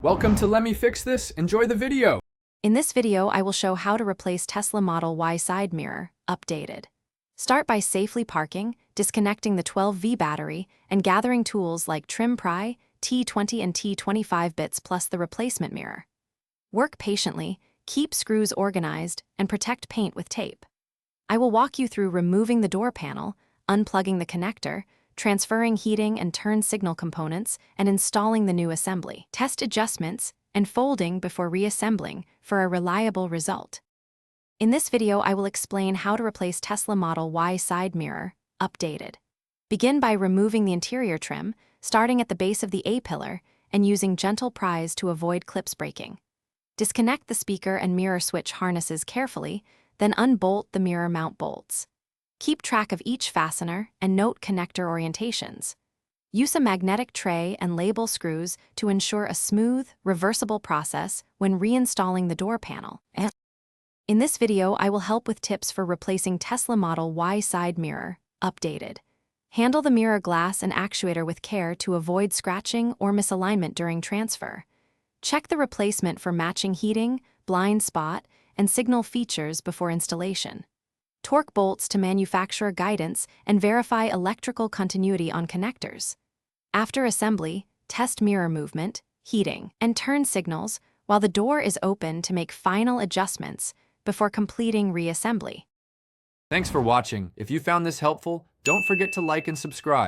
Welcome to Let Me Fix This. Enjoy the video. In this video, I will show how to replace Tesla Model Y side mirror, updated. Start by safely parking, disconnecting the 12V battery, and gathering tools like trim pry, T20 and T25 bits plus the replacement mirror. Work patiently, keep screws organized, and protect paint with tape. I will walk you through removing the door panel, unplugging the connector, transferring heating and turn signal components, and installing the new assembly. Test adjustments and folding before reassembling for a reliable result. In this video, I will explain how to replace Tesla Model Y side mirror, updated. Begin by removing the interior trim, starting at the base of the A-pillar, and using gentle pries to avoid clips breaking. Disconnect the speaker and mirror switch harnesses carefully, then unbolt the mirror mount bolts. Keep track of each fastener and note connector orientations. Use a magnetic tray and label screws to ensure a smooth, reversible process when reinstalling the door panel. In this video, I will help with tips for replacing Tesla Model Y side mirror, updated. Handle the mirror glass and actuator with care to avoid scratching or misalignment during transfer. Check the replacement for matching heating, blind spot, and signal features before installation. Torque bolts to manufacturer guidance and verify electrical continuity on connectors. After assembly, test mirror movement, heating, and turn signals while the door is open to make final adjustments before completing reassembly. Thanks for watching. If you found this helpful, don't forget to like and subscribe.